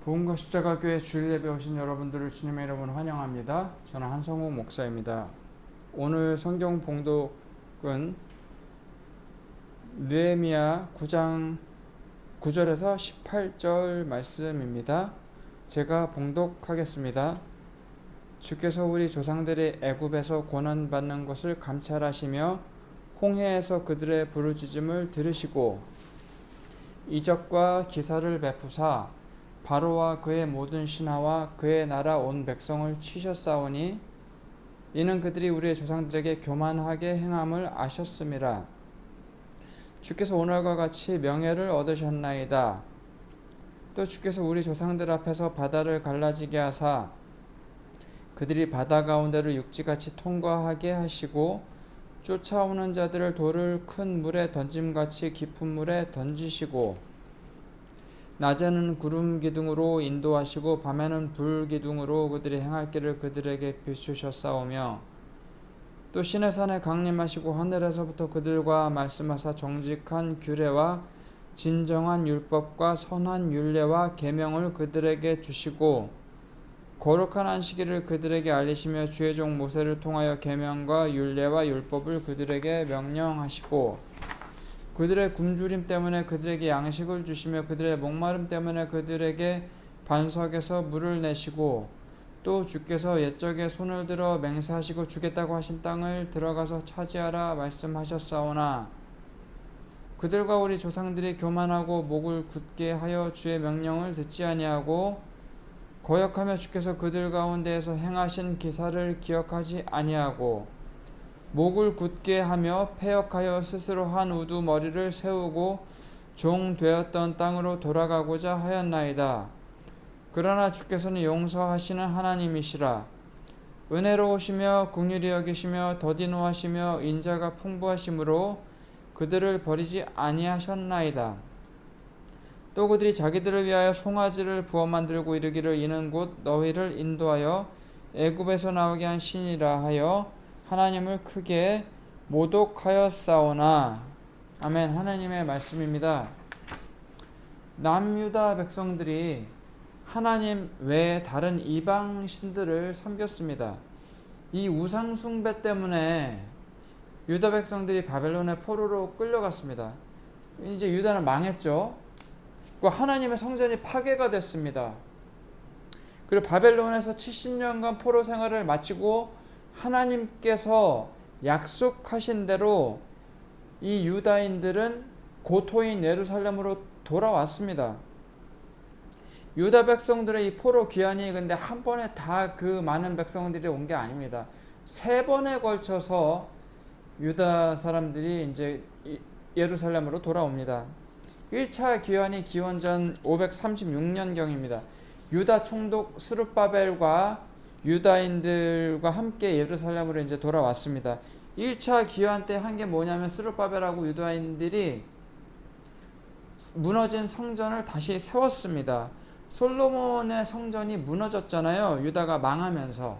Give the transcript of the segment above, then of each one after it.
복음과 십자가 교회 주일 예배 오신 여러분들을 주님의 이름으로 환영합니다. 저는 한성욱 목사입니다. 오늘 성경 봉독은 느헤미야 9장 9절에서 18절 말씀입니다. 제가 봉독하겠습니다. 주께서 우리 조상들이 애굽에서 고난받는 것을 감찰하시며 홍해에서 그들의 부르짖음을 들으시고 이적과 기사를 베푸사 바로와 그의 모든 신하와 그의 나라 온 백성을 치셨사오니 이는 그들이 우리의 조상들에게 교만하게 행함을 아셨음이라. 주께서 오늘과 같이 명예를 얻으셨나이다. 또 주께서 우리 조상들 앞에서 바다를 갈라지게 하사 그들이 바다 가운데를 육지같이 통과하게 하시고 쫓아오는 자들을 돌을 큰 물에 던짐같이 깊은 물에 던지시고 낮에는 구름 기둥으로 인도하시고 밤에는 불 기둥으로 그들이 행할 길을 그들에게 비추셨사오며 또 시내산에 강림하시고 하늘에서부터 그들과 말씀하사 정직한 규례와 진정한 율법과 선한 율례와 계명을 그들에게 주시고 거룩한 안식일을 그들에게 알리시며 주의 종 모세를 통하여 계명과 율례와 율법을 그들에게 명령하시고 그들의 굶주림 때문에 그들에게 양식을 주시며 그들의 목마름 때문에 그들에게 반석에서 물을 내시고 또 주께서 옛적에 손을 들어 맹세하시고 주겠다고 하신 땅을 들어가서 차지하라 말씀하셨사오나 그들과 우리 조상들이 교만하고 목을 굳게 하여 주의 명령을 듣지 아니하고 거역하며 주께서 그들 가운데에서 행하신 기사를 기억하지 아니하고 목을 굳게 하며 패역하여 스스로 한 우두 머리를 세우고 종 되었던 땅으로 돌아가고자 하였나이다. 그러나 주께서는 용서하시는 하나님이시라. 은혜로우시며 긍휼히 여기시며 더디 노하시며 인자가 풍부하심으로 그들을 버리지 아니하셨나이다. 또 그들이 자기들을 위하여 송아지를 부어 만들고 이르기를 이는 곧 너희를 인도하여 애굽에서 나오게 한 신이라 하여 하나님을 크게 모독하였사오나. 아멘. 하나님의 말씀입니다. 남유다 백성들이 하나님 외에 다른 이방 신들을 섬겼습니다. 이 우상 숭배 때문에 유다 백성들이 바벨론의 포로로 끌려갔습니다. 이제 유다는 망했죠. 하나님의 성전이 파괴가 됐습니다. 그리고 바벨론에서 70년간 포로 생활을 마치고 하나님께서 약속하신 대로 이 유다인들은 고토인 예루살렘으로 돌아왔습니다. 유다 백성들의 이 포로 귀환이 근데 한 번에 다 그 많은 백성들이 온 게 아닙니다. 3번에 걸쳐서 유다 사람들이 이제 예루살렘으로 돌아옵니다. 1차 귀환이 기원전 536년경입니다. 유다 총독 스룹바벨과 유다인들과 함께 예루살렘으로 이제 돌아왔습니다. 1차 귀환 때 한 게 뭐냐면 스룹바벨하고 유다인들이 무너진 성전을 다시 세웠습니다. 솔로몬의 성전이 무너졌잖아요. 유다가 망하면서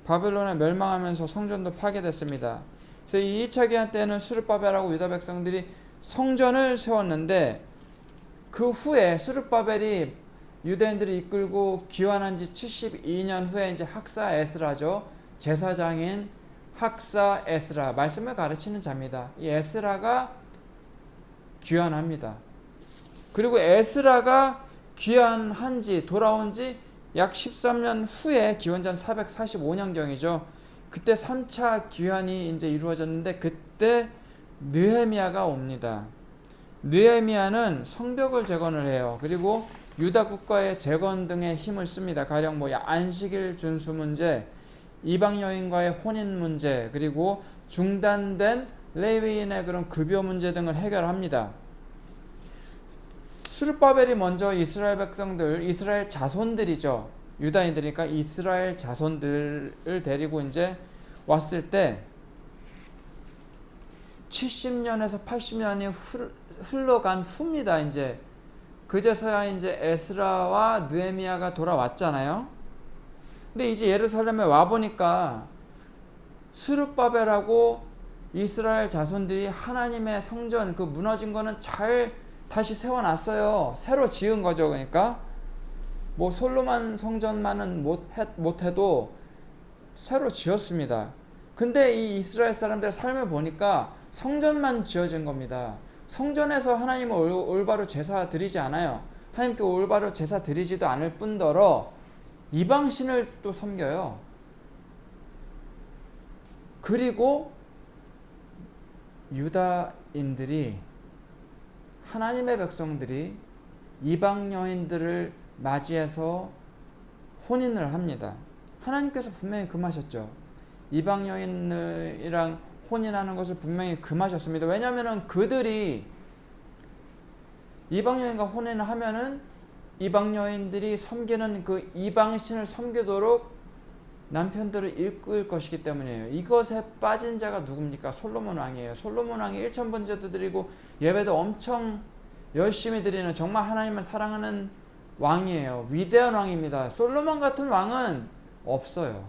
바벨론에 멸망하면서 성전도 파괴됐습니다. 그래서 이 2차 귀환 때는 스룹바벨하고 유다 백성들이 성전을 세웠는데 그 후에 스룹바벨이 유대인들이 이끌고 귀환한 지 72년 후에 이제 학사 에스라죠. 제사장인 학사 에스라, 말씀을 가르치는 자입니다. 이 에스라가 귀환합니다. 그리고 에스라가 귀환한 지 돌아온 지 약 13년 후에 기원전 445년경이죠. 그때 3차 귀환이 이제 이루어졌는데 그때 느헤미야가 옵니다. 느헤미야는 성벽을 재건을 해요. 그리고 유다 국가의 재건 등에 힘을 씁니다. 가령 안식일 준수 문제, 이방 여인과의 혼인 문제, 그리고 중단된 레위인의 그런 급여 문제 등을 해결합니다. 스룹바벨이 먼저 이스라엘 백성들, 이스라엘 자손들이죠. 유다인들이니까 이스라엘 자손들을 데리고 이제 왔을 때 70년에서 80년이 흘러간 후입니다. 이제 그제서야 이제 에스라와 느헤미야가 돌아왔잖아요. 근데 이제 예루살렘에 와 보니까 스룹바벨하고 이스라엘 자손들이 하나님의 성전 그 무너진 거는 잘 다시 세워놨어요. 새로 지은 거죠. 그러니까 뭐 솔로몬 성전만은 못해도 새로 지었습니다. 근데 이 이스라엘 사람들의 삶을 보니까 성전만 지어진 겁니다. 성전에서 하나님을 올바로 제사 드리지 않아요. 하나님께 올바로 제사 드리지도 않을 뿐더러 이방신을 또 섬겨요. 그리고 유다인들이, 하나님의 백성들이 이방 여인들을 맞이해서 혼인을 합니다. 하나님께서 분명히 금하셨죠. 이방 여인이랑 혼인하는 것을 분명히 금하셨습니다. 왜냐하면 그들이 이방 여인과 혼인을 하면은 이방 여인들이 섬기는 그 이방신을 섬기도록 남편들을 이끌 것이기 때문이에요. 이것에 빠진 자가 누굽니까? 솔로몬 왕이에요. 솔로몬 왕이 1000번제도 드리고 예배도 엄청 열심히 드리는, 정말 하나님을 사랑하는 왕이에요. 위대한 왕입니다. 솔로몬 같은 왕은 없어요.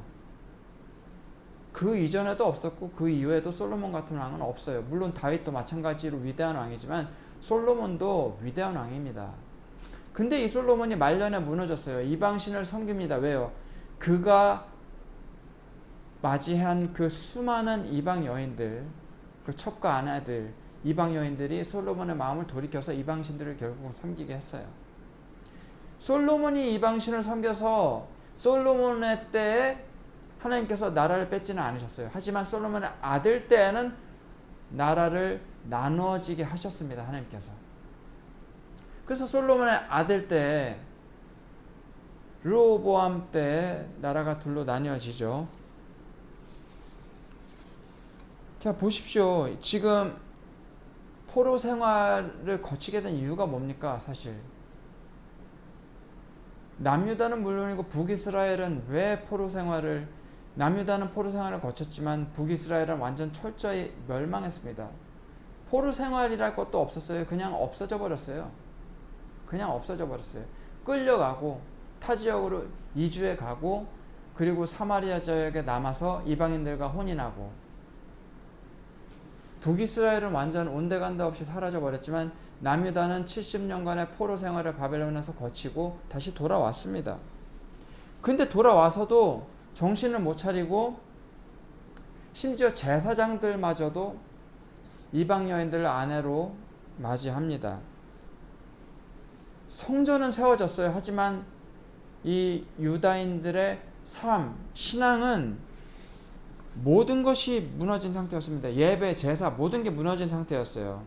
그 이전에도 없었고 그 이후에도 솔로몬 같은 왕은 없어요. 물론 다윗도 마찬가지로 위대한 왕이지만 솔로몬도 위대한 왕입니다. 근데 이 솔로몬이 말년에 무너졌어요. 이방신을 섬깁니다. 왜요? 그가 맞이한 그 수많은 이방 여인들, 그 첩과 아내들, 이방 여인들이 솔로몬의 마음을 돌이켜서 이방신들을 결국 섬기게 했어요. 솔로몬이 이방신을 섬겨서 솔로몬의 때에 하나님께서 나라를 뺏지는 않으셨어요. 하지만 솔로몬의 아들 때에는 나라를 나누어지게 하셨습니다. 하나님께서. 그래서 솔로몬의 아들 때, 르호보암 때 나라가 둘로 나뉘어지죠. 자, 보십시오. 지금 포로 생활을 거치게 된 이유가 뭡니까? 사실 남유다는 물론이고 북이스라엘은 왜 포로 생활을, 남유다는 포로 생활을 거쳤지만 북이스라엘은 완전 철저히 멸망했습니다. 포로 생활이랄 것도 없었어요. 그냥 없어져 버렸어요. 끌려가고 타 지역으로 이주해 가고, 그리고 사마리아 지역에 남아서 이방인들과 혼인하고, 북이스라엘은 완전 온데간데 없이 사라져 버렸지만 남유다는 70년간의 포로 생활을 바벨론에서 거치고 다시 돌아왔습니다. 근데 돌아와서도 정신을 못 차리고, 심지어 제사장들마저도 이방 여인들을 아내로 맞이합니다. 성전은 세워졌어요. 하지만 이 유다인들의 삶, 신앙은 모든 것이 무너진 상태였습니다. 예배, 제사, 모든 게 무너진 상태였어요.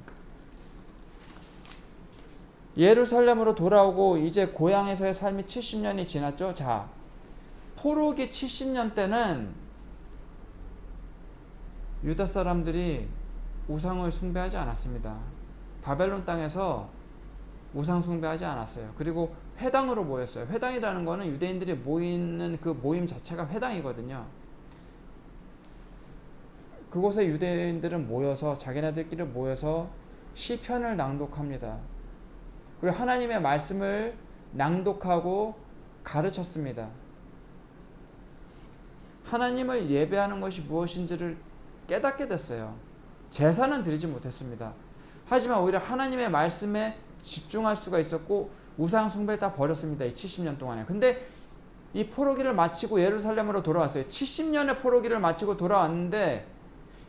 예루살렘으로 돌아오고 이제 고향에서의 삶이 70년이 지났죠. 자, 포로기 70년 때는 유다 사람들이 우상을 숭배하지 않았습니다. 바벨론 땅에서 우상 숭배하지 않았어요. 그리고 회당으로 모였어요. 회당이라는 거는 유대인들이 모이는 그 모임 자체가 회당이거든요. 그곳에 유대인들은 모여서 자기네들끼리 모여서 시편을 낭독합니다. 그리고 하나님의 말씀을 낭독하고 가르쳤습니다. 하나님을 예배하는 것이 무엇인지를 깨닫게 됐어요. 제사는 드리지 못했습니다. 하지만 오히려 하나님의 말씀에 집중할 수가 있었고 우상 숭배를 다 버렸습니다. 이 70년 동안에. 근데 이 포로기를 마치고 예루살렘으로 돌아왔어요. 70년의 포로기를 마치고 돌아왔는데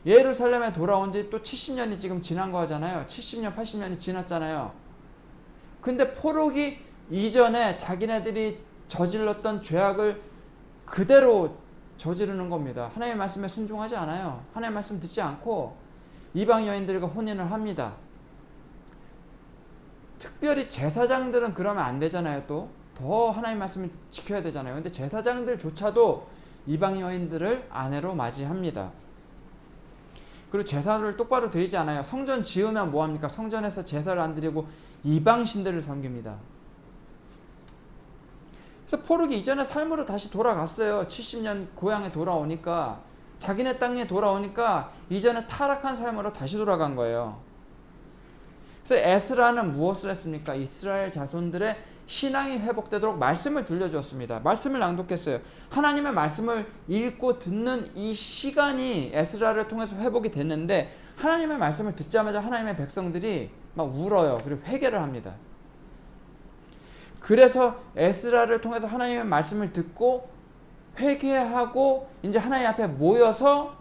예루살렘에 돌아온 지 또 70년이 지금 지난 거잖아요. 70년, 80년이 지났잖아요. 근데 포로기 이전에 자기네들이 저질렀던 죄악을 그대로 저지르는 겁니다. 하나님의 말씀에 순종하지 않아요. 하나님의 말씀 듣지 않고 이방 여인들과 혼인을 합니다. 특별히 제사장들은 그러면 안 되잖아요. 또 더 하나님의 말씀을 지켜야 되잖아요. 근데 제사장들조차도 이방 여인들을 아내로 맞이합니다. 그리고 제사를 똑바로 드리지 않아요. 성전 지으면 뭐합니까? 성전에서 제사를 안 드리고 이방신들을 섬깁니다. 그래서 포로기 이전의 삶으로 다시 돌아갔어요. 70년 고향에 돌아오니까, 자기네 땅에 돌아오니까 이전에 타락한 삶으로 다시 돌아간 거예요. 그래서 에스라는 무엇을 했습니까? 이스라엘 자손들의 신앙이 회복되도록 말씀을 들려주었습니다. 말씀을 낭독했어요. 하나님의 말씀을 읽고 듣는 이 시간이 에스라를 통해서 회복이 됐는데, 하나님의 말씀을 듣자마자 하나님의 백성들이 막 울어요. 그리고 회개를 합니다. 그래서 에스라를 통해서 하나님의 말씀을 듣고 회개하고 이제 하나님 앞에 모여서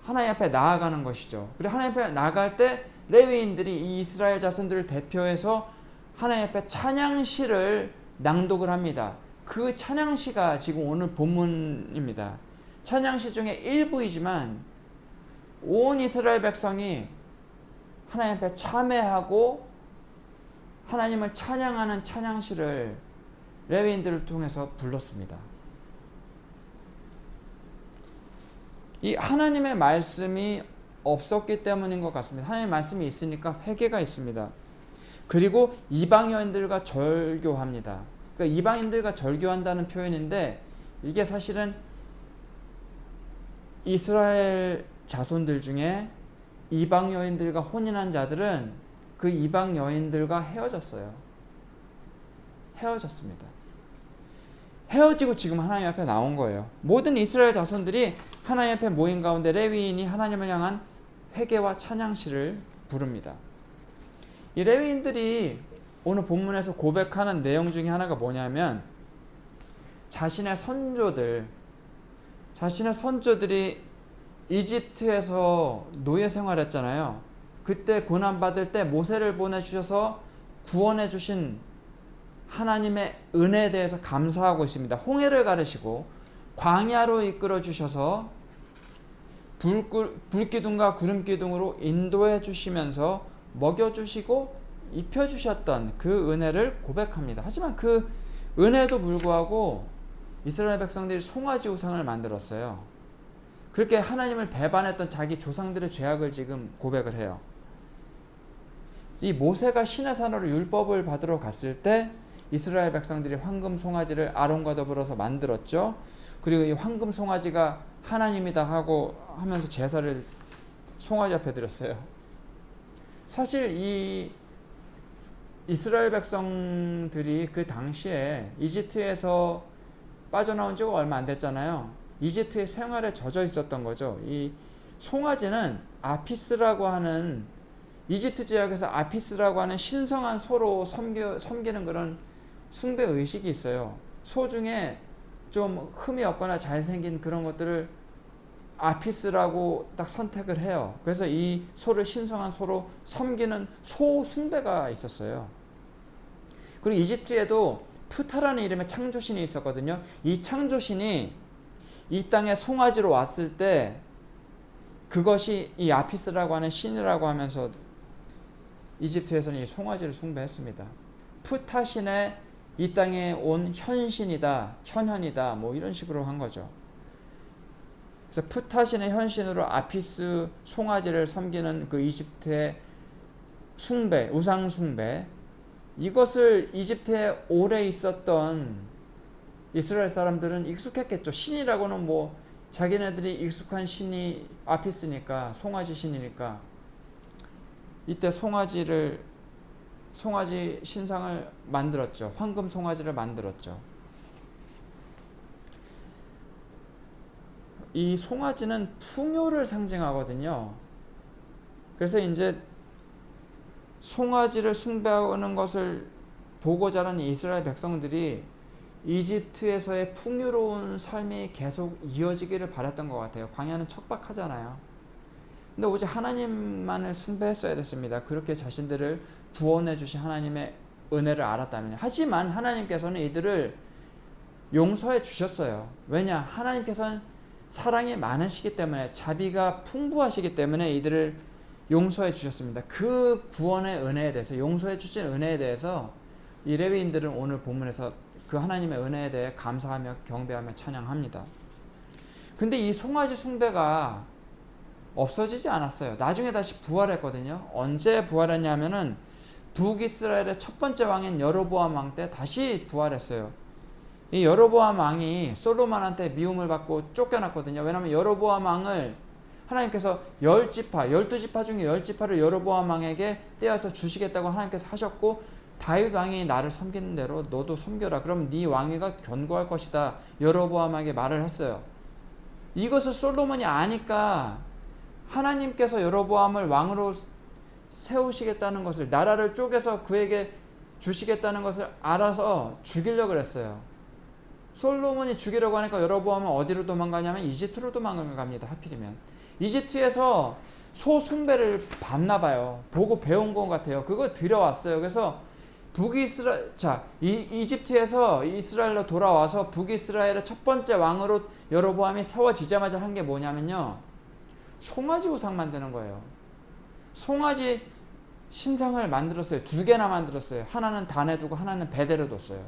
하나님 앞에 나아가는 것이죠. 그리고 하나님 앞에 나아갈 때 레위인들이 이 이스라엘 자손들을 대표해서 하나님 앞에 찬양시를 낭독을 합니다. 그 찬양시가 지금 오늘 본문입니다. 찬양시 중에 일부이지만 온 이스라엘 백성이 하나님 앞에 참회하고 하나님을 찬양하는 찬양시를 레위인들을 통해서 불렀습니다. 이 하나님의 말씀이 없었기 때문인 것 같습니다. 하나님의 말씀이 있으니까 회개가 있습니다. 그리고 이방 여인들과 절교합니다. 그러니까 이방인들과 절교한다는 표현인데 이게 사실은 이스라엘 자손들 중에 이방 여인들과 혼인한 자들은 그 이방 여인들과 헤어졌어요. 헤어졌습니다. 헤어지고 지금 하나님 앞에 나온 거예요. 모든 이스라엘 자손들이 하나님 앞에 모인 가운데 레위인이 하나님을 향한 회개와 찬양시를 부릅니다. 이 레위인들이 오늘 본문에서 고백하는 내용 중에 하나가 뭐냐면 자신의 선조들이 이집트에서 노예 생활했잖아요. 그때 고난받을 때 모세를 보내주셔서 구원해 주신 하나님의 은혜에 대해서 감사하고 있습니다. 홍해를 가르시고 광야로 이끌어 주셔서 불기둥과 구름기둥으로 인도해 주시면서 먹여주시고 입혀주셨던 그 은혜를 고백합니다. 하지만 그 은혜에도 불구하고 이스라엘 백성들이 송아지 우상을 만들었어요. 그렇게 하나님을 배반했던 자기 조상들의 죄악을 지금 고백을 해요. 이 모세가 시내산으로 율법을 받으러 갔을 때 이스라엘 백성들이 황금 송아지를 아론과 더불어서 만들었죠. 그리고 이 황금 송아지가 하나님이다 하고 하면서 제사를 송아지 앞에 드렸어요. 사실 이 이스라엘 백성들이 그 당시에 이집트에서 빠져나온 지가 얼마 안 됐잖아요. 이집트의 생활에 젖어 있었던 거죠. 이 송아지는 아피스라고 하는 이집트 지역에서 아피스라고 하는 신성한 소로 섬기는 그런 숭배 의식이 있어요. 소 중에 좀 흠이 없거나 잘생긴 그런 것들을 아피스라고 딱 선택을 해요. 그래서 이 소를 신성한 소로 섬기는 소 숭배가 있었어요. 그리고 이집트에도 푸타라는 이름의 창조신이 있었거든요. 이 창조신이 이 땅에 송아지로 왔을 때 그것이 이 아피스라고 하는 신이라고 하면서 이집트에서는 이 송아지를 숭배했습니다. 푸타신의 이 땅에 온 현신이다, 현현이다, 뭐 이런 식으로 한 거죠. 그래서 푸타신의 현신으로 아피스 송아지를 섬기는 그 이집트의 숭배, 우상 숭배, 이것을 이집트에 오래 있었던 이스라엘 사람들은 익숙했겠죠. 신이라고는 뭐 자기네들이 익숙한 신이 아피스니까, 송아지 신이니까 이때 송아지 신상을 만들었죠. 황금 송아지를 만들었죠. 이 송아지는 풍요를 상징하거든요. 그래서 이제 송아지를 숭배하는 것을 보고 자란 이스라엘 백성들이 이집트에서의 풍요로운 삶이 계속 이어지기를 바랐던 것 같아요. 광야는 척박하잖아요. 근데 오직 하나님만을 숭배했어야 됐습니다. 그렇게 자신들을 구원해 주신 하나님의 은혜를 알았다면. 하지만 하나님께서는 이들을 용서해 주셨어요. 왜냐? 하나님께서는 사랑이 많으시기 때문에, 자비가 풍부하시기 때문에 이들을 용서해 주셨습니다. 그 구원의 은혜에 대해서, 용서해 주신 은혜에 대해서 이 레위인들은 오늘 본문에서 그 하나님의 은혜에 대해 감사하며 경배하며 찬양합니다. 근데 이 송아지 숭배가 없어지지 않았어요. 나중에 다시 부활했거든요. 언제 부활했냐면은 북이스라엘의 첫 번째 왕인 여로보암 왕 때 다시 부활했어요. 이 여로보암 왕이 솔로몬한테 미움을 받고 쫓겨났거든요. 왜냐하면 여로보암 왕을 하나님께서 10지파, 12지파 중에 10지파를 여로보암 왕에게 떼어서 주시겠다고 하나님께서 하셨고, 다윗 왕이 나를 섬기는 대로 너도 섬겨라. 그럼 네 왕위가 견고할 것이다. 여로보암에게 말을 했어요. 이것을 솔로몬이 아니까 하나님께서 여로보암을 왕으로 세우시겠다는 것을, 나라를 쪼개서 그에게 주시겠다는 것을 알아서 죽이려고 그랬어요. 솔로몬이 죽이려고 하니까 여로보암은 어디로 도망가냐면 이집트로 도망갑니다. 하필이면 이집트에서 소 숭배를 봤나 봐요. 보고 배운 것 같아요. 그걸 들여왔어요. 그래서 이집트에서 이스라엘로 돌아와서 북이스라엘의 첫 번째 왕으로 여로보암이 세워지자마자 한 게 뭐냐면요, 송아지 우상 만드는 거예요. 송아지 신상을 만들었어요. 2개나 만들었어요. 하나는 단에 두고 하나는 베델에 뒀어요.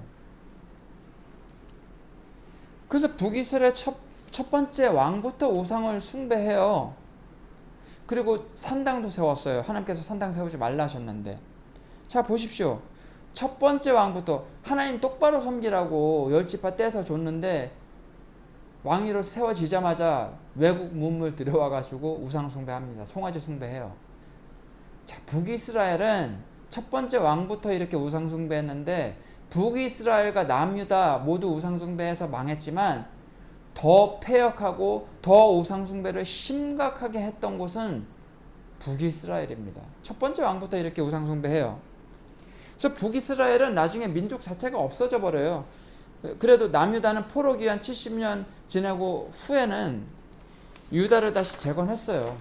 그래서 북이스라엘 첫 번째 왕부터 우상을 숭배해요. 그리고 산당도 세웠어요. 하나님께서 산당 세우지 말라 하셨는데. 자, 보십시오. 첫 번째 왕부터 하나님 똑바로 섬기라고 10지파 떼서 줬는데 왕위로 세워지자마자 외국 문물 들여와가지고 우상 숭배합니다. 송아지 숭배해요. 자, 북이스라엘은 첫 번째 왕부터 이렇게 우상 숭배했는데 북이스라엘과 남유다 모두 우상 숭배해서 망했지만 더 패역하고 더 우상 숭배를 심각하게 했던 곳은 북이스라엘입니다. 첫 번째 왕부터 이렇게 우상 숭배해요. 그래서 북이스라엘은 나중에 민족 자체가 없어져 버려요. 그래도 남유다는 포로 귀환 70년 지나고 후에는 유다를 다시 재건했어요.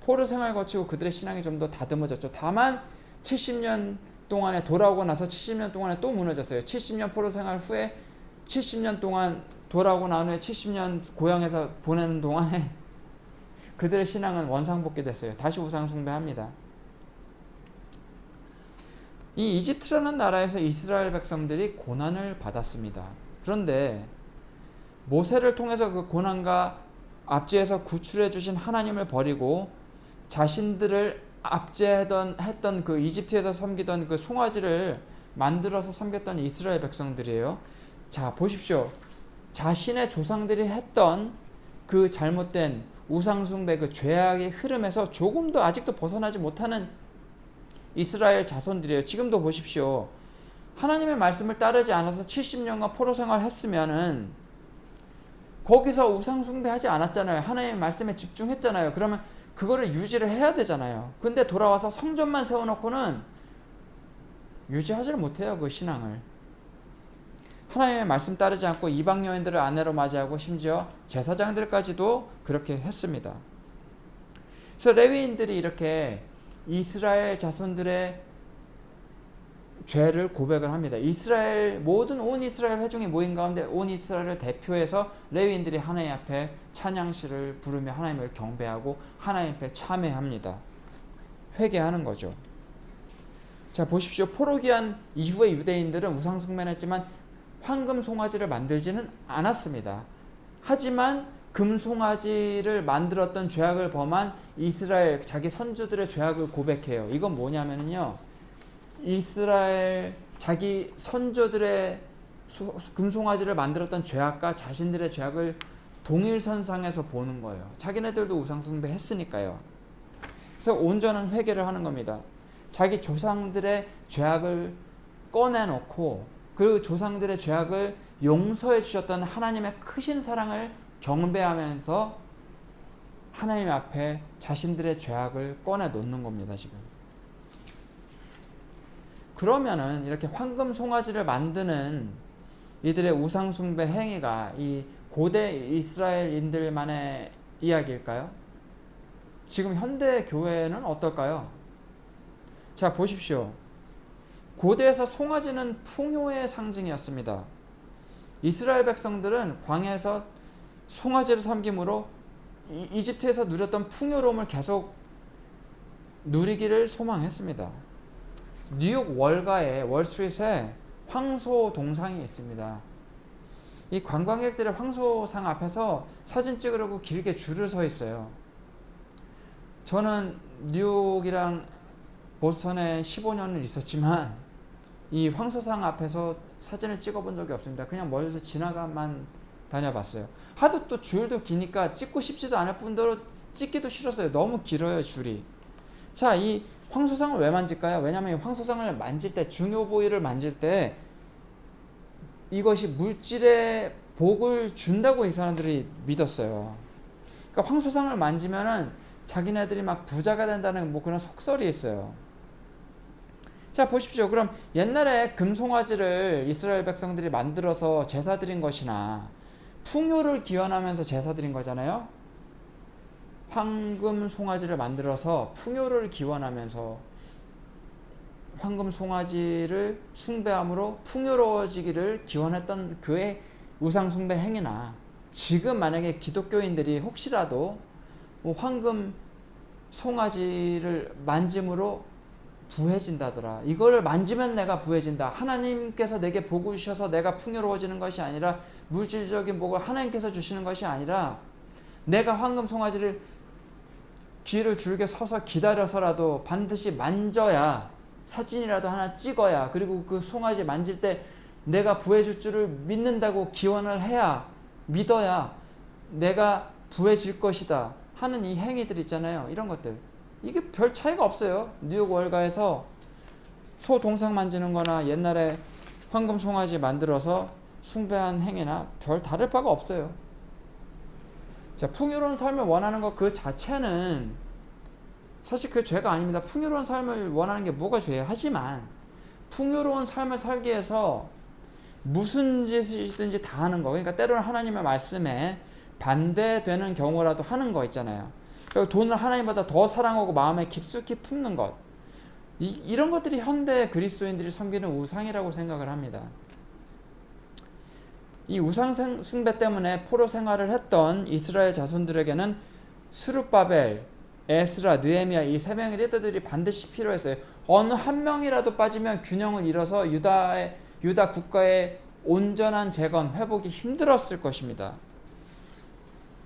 포로 생활 거치고 그들의 신앙이 좀 더 다듬어졌죠. 다만 70년 동안에 돌아오고 나서 70년 동안에 또 무너졌어요. 70년 포로 생활 후에 70년 동안 돌아오고 난 후에 70년 고향에서 보내는 동안에 그들의 신앙은 원상복귀 됐어요. 다시 우상 숭배합니다. 이 이집트라는 나라에서 이스라엘 백성들이 고난을 받았습니다. 그런데 모세를 통해서 그 고난과 압제에서 구출해 주신 하나님을 버리고 자신들을 압제했던 그 이집트에서 섬기던 그 송아지를 만들어서 섬겼던 이스라엘 백성들이에요. 자, 보십시오. 자신의 조상들이 했던 그 잘못된 우상숭배 그 죄악의 흐름에서 조금도 아직도 벗어나지 못하는 이스라엘 자손들이에요. 지금도 보십시오. 하나님의 말씀을 따르지 않아서 70년간 포로 생활을 했으면은 거기서 우상숭배하지 않았잖아요. 하나님의 말씀에 집중했잖아요. 그러면 그거를 유지를 해야 되잖아요. 근데 돌아와서 성전만 세워놓고는 유지하지를 못해요. 그 신앙을. 하나님의 말씀 따르지 않고 이방 여인들을 아내로 맞이하고 심지어 제사장들까지도 그렇게 했습니다. 그래서 레위인들이 이렇게 이스라엘 자손들의 죄를 고백을 합니다. 모든 온 이스라엘 회중이 모인 가운데 온 이스라엘을 대표해서 레위인들이 하나님 앞에 찬양시를 부르며 하나님을 경배하고 하나님 앞에 참회합니다. 회개하는 거죠. 자, 보십시오. 포로 귀환 이후에 유대인들은 우상숭배는 했지만 황금 송아지를 만들지는 않았습니다. 하지만 금송아지를 만들었던 죄악을 범한 이스라엘 자기 선조들의 죄악을 고백해요. 이건 뭐냐면요, 이스라엘 자기 선조들의 금송아지를 만들었던 죄악과 자신들의 죄악을 동일선상에서 보는 거예요. 자기네들도 우상숭배 했으니까요. 그래서 온전한 회개를 하는 겁니다. 자기 조상들의 죄악을 꺼내놓고 그 조상들의 죄악을 용서해 주셨던 하나님의 크신 사랑을 경배하면서 하나님 앞에 자신들의 죄악을 꺼내 놓는 겁니다. 지금 그러면은 이렇게 황금 송아지를 만드는 이들의 우상 숭배 행위가 이 고대 이스라엘인들만의 이야기일까요? 지금 현대 교회는 어떨까요? 자, 보십시오. 고대에서 송아지는 풍요의 상징이었습니다. 이스라엘 백성들은 광야에서 송아지를 섬김으로 이집트에서 누렸던 풍요로움을 계속 누리기를 소망했습니다. 뉴욕 월가의 월스트리트에 황소 동상이 있습니다. 이 관광객들의 황소상 앞에서 사진 찍으려고 길게 줄을 서 있어요. 저는 뉴욕이랑 보스턴에 15년을 있었지만 이 황소상 앞에서 사진을 찍어본 적이 없습니다. 그냥 멀리서 지나가만 다녀봤어요. 하도 또 줄도 기니까 찍고 싶지도 않을 뿐더러 찍기도 싫었어요. 너무 길어요, 줄이. 자, 이 황소상을 왜 만질까요? 왜냐하면 이 황소상을 만질 때, 중요 부위를 만질 때 이것이 물질의 복을 준다고 이 사람들이 믿었어요. 그러니까 황소상을 만지면은 자기네들이 막 부자가 된다는 뭐 그런 속설이 있어요. 자, 보십시오. 그럼 옛날에 금송아지를 이스라엘 백성들이 만들어서 제사 드린 것이나 풍요를 기원하면서 제사 드린 거잖아요. 황금 송아지를 만들어서 풍요를 기원하면서 황금 송아지를 숭배함으로 풍요로워지기를 기원했던 그의 우상 숭배 행위나, 지금 만약에 기독교인들이 혹시라도 뭐 황금 송아지를 만짐으로 부해진다더라, 이걸 만지면 내가 부해진다, 하나님께서 내게 복을 주셔서 내가 풍요로워지는 것이 아니라, 물질적인 복을 하나님께서 주시는 것이 아니라, 내가 황금 송아지를 귀를 줄게 서서 기다려서라도 반드시 만져야, 사진이라도 하나 찍어야, 그리고 그 송아지 만질 때 내가 부해줄 줄을 믿는다고 기원을 해야, 믿어야 내가 부해질 것이다 하는 이 행위들 있잖아요. 이런 것들, 이게 별 차이가 없어요. 뉴욕 월가에서 소 동상 만지는 거나 옛날에 황금 송아지 만들어서 숭배한 행위나 별 다를 바가 없어요. 자, 풍요로운 삶을 원하는 것 그 자체는 사실 그 죄가 아닙니다. 풍요로운 삶을 원하는 게 뭐가 죄예요? 하지만 풍요로운 삶을 살기 위해서 무슨 짓이든지 다 하는 거, 그러니까 때로는 하나님의 말씀에 반대되는 경우라도 하는 거 있잖아요. 돈을 하나님보다 더 사랑하고 마음에 깊숙이 품는 것, 이런 것들이 현대 그리스도인들이 섬기는 우상이라고 생각을 합니다. 이 우상 숭배 때문에 포로 생활을 했던 이스라엘 자손들에게는 스룹바벨, 에스라, 느헤미야, 이 세 명의 리더들이 반드시 필요했어요. 어느 한 명이라도 빠지면 균형을 잃어서 유다 국가의 온전한 재건, 회복이 힘들었을 것입니다.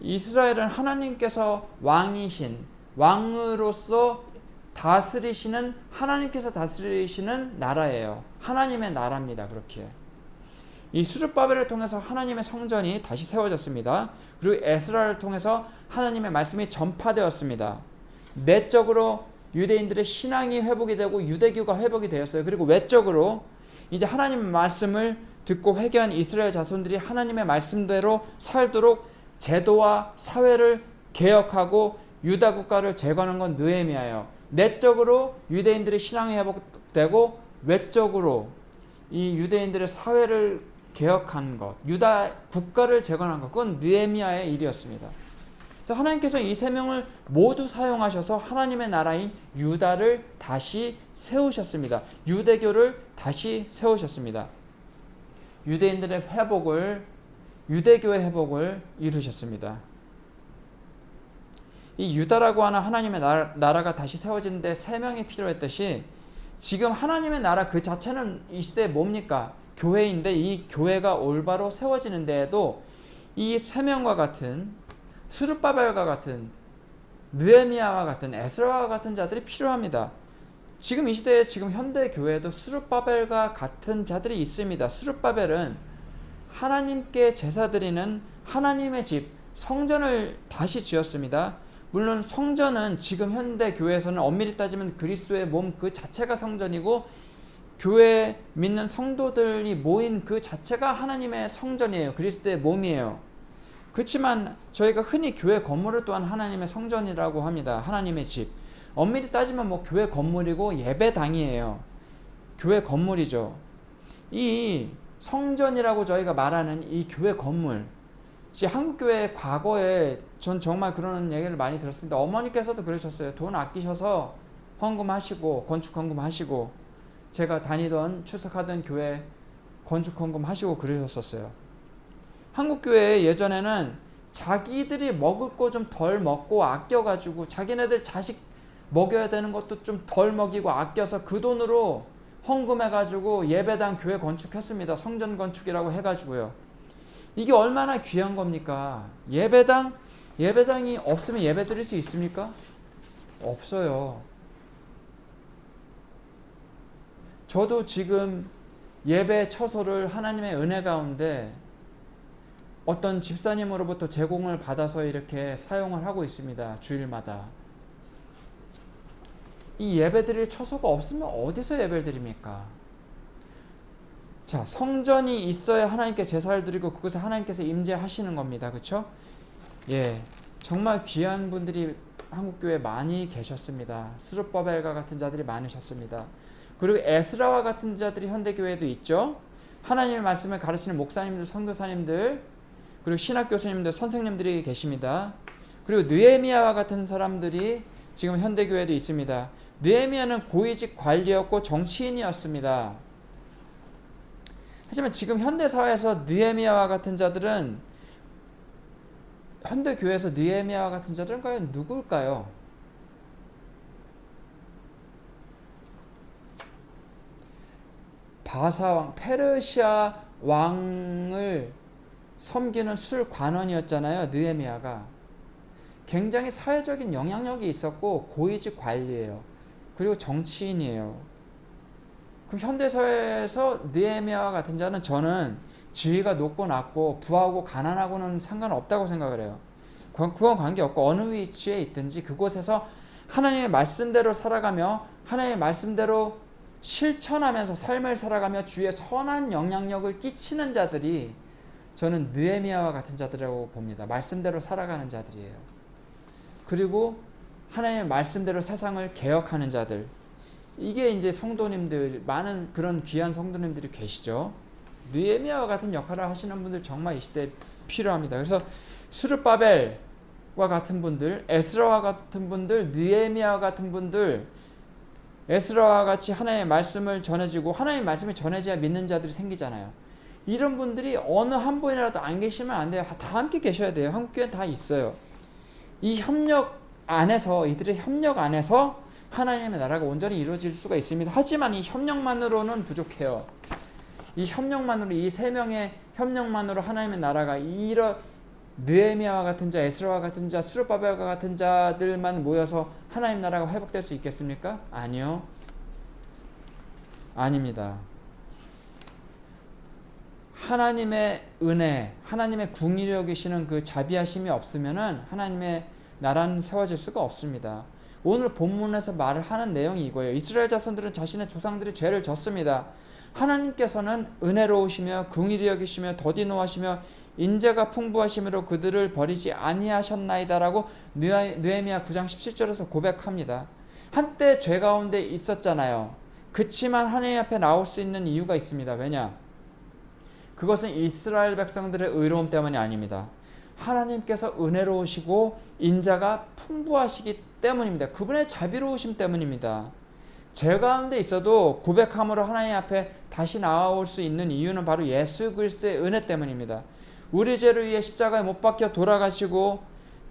이스라엘은 하나님께서 왕으로서 다스리시는, 하나님께서 다스리시는 나라예요. 하나님의 나라입니다. 그렇게 이 스룹바벨을 통해서 하나님의 성전이 다시 세워졌습니다. 그리고 에스라를 통해서 하나님의 말씀이 전파되었습니다. 내적으로 유대인들의 신앙이 회복이 되고 유대교가 회복이 되었어요. 그리고 외적으로 이제 하나님의 말씀을 듣고 회개한 이스라엘 자손들이 하나님의 말씀대로 살도록 제도와 사회를 개혁하고 유다 국가를 재건한 건 느헤미야예요. 내적으로 유대인들의 신앙이 회복되고 외적으로 이 유대인들의 사회를 개혁한 것, 유다 국가를 재건한 것, 그건 느헤미야의 일이었습니다. 그래서 하나님께서 이 세 명을 모두 사용하셔서 하나님의 나라인 유다를 다시 세우셨습니다. 유대교를 다시 세우셨습니다. 유대인들의 회복을, 유대교의 회복을 이루셨습니다. 이 유다라고 하는 하나님의 나라가 다시 세워지는데 세 명이 필요했듯이, 지금 하나님의 나라 그 자체는 이 시대에 뭡니까? 교회인데, 이 교회가 올바로 세워지는 데에도 이 세 명과 같은, 스룹바벨과 같은, 느헤미야와 같은, 에스라와 같은 자들이 필요합니다. 지금 이 시대에, 지금 현대 교회에도 스룹바벨과 같은 자들이 있습니다. 스룹바벨은 하나님께 제사 드리는 하나님의 집, 성전을 다시 지었습니다. 물론 성전은 지금 현대 교회에서는 엄밀히 따지면 그리스도의 몸 그 자체가 성전이고, 교회 믿는 성도들이 모인 그 자체가 하나님의 성전이에요. 그리스도의 몸이에요. 그렇지만 저희가 흔히 교회 건물을 또한 하나님의 성전이라고 합니다. 하나님의 집. 엄밀히 따지면 뭐 교회 건물이고 예배당이에요. 교회 건물이죠. 이 성전이라고 저희가 말하는 이 교회 건물, 한국교회 과거에 전 정말 그런 얘기를 많이 들었습니다. 어머니께서도 그러셨어요. 돈 아끼셔서 헌금하시고, 건축 헌금하시고, 제가 다니던 출석하던 교회 건축 헌금하시고 그러셨었어요. 한국교회 예전에는 자기들이 먹을 거 좀 덜 먹고 아껴가지고, 자기네들 자식 먹여야 되는 것도 좀 덜 먹이고 아껴서 그 돈으로 헌금해가지고 예배당 교회 건축했습니다. 성전 건축이라고 해가지고요. 이게 얼마나 귀한 겁니까? 예배당이 없으면 예배 드릴 수 있습니까? 없어요. 저도 지금 예배 처소를 하나님의 은혜 가운데 어떤 집사님으로부터 제공을 받아서 이렇게 사용을 하고 있습니다. 주일마다. 이 예배드릴 처소가 없으면 어디서 예배를 드립니까? 자, 성전이 있어야 하나님께 제사를 드리고 그것에 하나님께서 임재하시는 겁니다. 그렇죠? 예, 정말 귀한 분들이 한국교회 많이 계셨습니다. 스룹바벨과 같은 자들이 많으셨습니다. 그리고 에스라와 같은 자들이 현대교회에도 있죠. 하나님의 말씀을 가르치는 목사님들, 선교사님들, 그리고 신학교수님들, 선생님들이 계십니다. 그리고 느헤미야와 같은 사람들이 지금 현대교회에도 있습니다. 느헤미야는 고위직 관리였고 정치인이었습니다. 하지만 지금 현대사회에서 느헤미야와 같은 자들은, 현대교회에서 느헤미야와 같은 자들은 과연 누굴까요? 바사왕, 페르시아 왕을 섬기는 술관원이었잖아요. 느헤미야가. 굉장히 사회적인 영향력이 있었고 고위직 관리예요. 그리고 정치인이에요. 그럼 현대사회에서 느헤미야와 같은 자는 저는 지위가 높고 낮고 부하고 가난하고는 상관없다고 생각을 해요. 그건 관계없고 어느 위치에 있든지 그곳에서 하나님의 말씀대로 살아가며 하나님의 말씀대로 실천하면서 삶을 살아가며 주의 선한 영향력을 끼치는 자들이 저는 느헤미야와 같은 자들이라고 봅니다. 말씀대로 살아가는 자들이에요. 그리고 하나님의 말씀대로 세상을 개혁하는 자들, 이게 이제 성도님들, 많은 그런 귀한 성도님들이 계시죠. 느헤미야와 같은 역할을 하시는 분들 정말 이 시대에 필요합니다. 그래서 스룹바벨과 같은 분들, 에스라와 같은 분들, 느헤미야와 같은 분들, 에스라와 같이 하나님의 말씀을 전해지고 하나님의 말씀을 전해져야 믿는 자들이 생기잖아요. 이런 분들이 어느 한 분이라도 안 계시면 안 돼요. 다 함께 계셔야 돼요. 한국교회는 다 있어요. 이 협력 안에서, 이들의 협력 안에서 하나님의 나라가 온전히 이루어질 수가 있습니다. 하지만 이 협력만으로는 부족해요. 이 협력만으로, 이 세 명의 협력만으로 하나님의 나라가 느헤미야와 같은 자, 에스라와 같은 자, 스룹바벨과 같은 자들만 모여서 하나님 나라가 회복될 수 있겠습니까? 아니요. 아닙니다. 하나님의 은혜, 하나님의 궁일이 여기시는 그 자비하심이 없으면은 하나님의 나라는 세워질 수가 없습니다. 오늘 본문에서 말을 하는 내용이 이거예요. 이스라엘 자손들은 자신의 조상들이 죄를 졌습니다. 하나님께서는 은혜로우시며 긍휼히 여기시며 더디 노하시며 인자가 풍부하심으로 그들을 버리지 아니하셨나이다라고 느헤미야 9장 17절에서 고백합니다. 한때 죄 가운데 있었잖아요. 그치만 하나님 앞에 나올 수 있는 이유가 있습니다. 왜냐? 그것은 이스라엘 백성들의 의로움 때문이 아닙니다. 하나님께서 은혜로우시고 인자가 풍부하시기 때문입니다. 그분의 자비로우심 때문입니다. 죄 가운데 있어도 고백함으로 하나님 앞에 다시 나올 수 있는 이유는 바로 예수 그리스도의 은혜 때문입니다. 우리 죄를 위해 십자가에 못 박혀 돌아가시고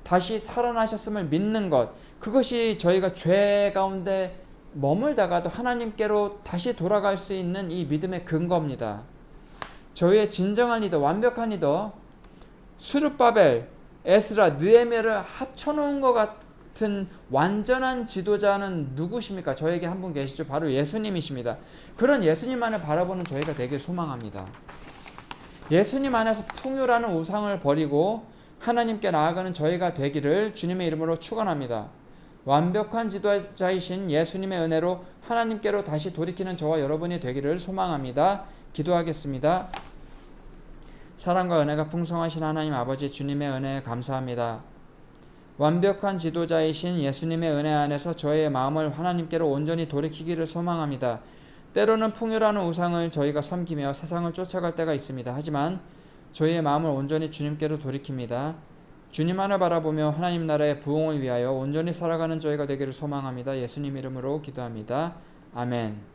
다시 살아나셨음을 믿는 것, 그것이 저희가 죄 가운데 머물다가도 하나님께로 다시 돌아갈 수 있는 이 믿음의 근거입니다. 저희의 진정한 리더, 완벽한 리더, 스룹바벨, 에스라, 느헤미야를 합쳐놓은 것 같은 완전한 지도자는 누구십니까? 저에게 한 분 계시죠. 바로 예수님이십니다. 그런 예수님만을 바라보는 저희가 되길 소망합니다. 예수님 안에서 풍요라는 우상을 버리고 하나님께 나아가는 저희가 되기를 주님의 이름으로 축원합니다. 완벽한 지도자이신 예수님의 은혜로 하나님께로 다시 돌이키는 저와 여러분이 되기를 소망합니다. 기도하겠습니다. 사랑과 은혜가 풍성하신 하나님 아버지, 주님의 은혜에 감사합니다. 완벽한 지도자이신 예수님의 은혜 안에서 저의 마음을 하나님께로 온전히 돌이키기를 소망합니다. 때로는 풍요라는 우상을 저희가 섬기며 세상을 쫓아갈 때가 있습니다. 하지만 저희의 마음을 온전히 주님께로 돌이킵니다. 주님만을 바라보며 하나님 나라의 부흥을 위하여 온전히 살아가는 저희가 되기를 소망합니다. 예수님 이름으로 기도합니다. 아멘.